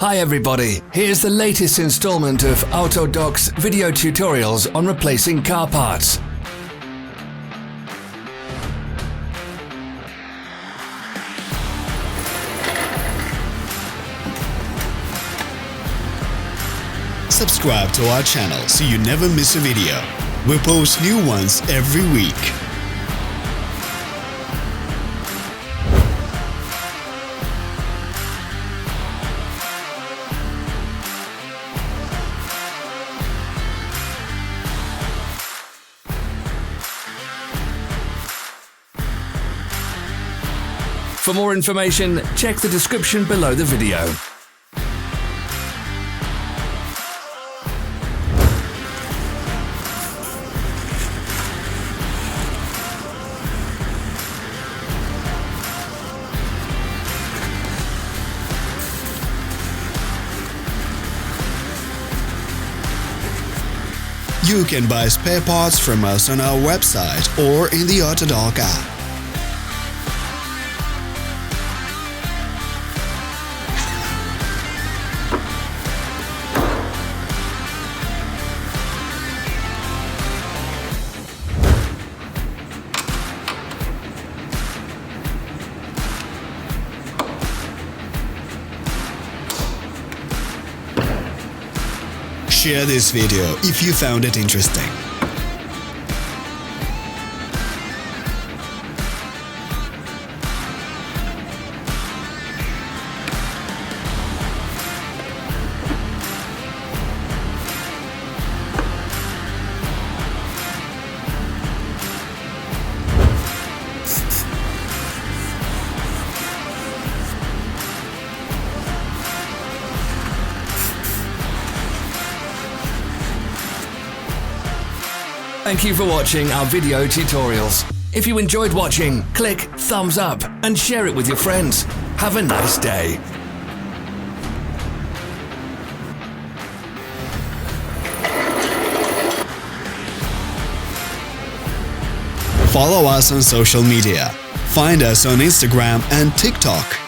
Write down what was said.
Hi everybody, here's the latest installment of Autodoc's video tutorials on replacing car parts. Subscribe to our channel so you never miss a video. We post new ones every week. For more information, check the description below the video. You can buy spare parts from us on our website or in the Autodoc app. Share this video if you found it interesting. Thank you for watching our video tutorials. If you enjoyed watching, click thumbs up and share it with your friends. Have a nice day. Follow us on social media. Find us on Instagram and TikTok.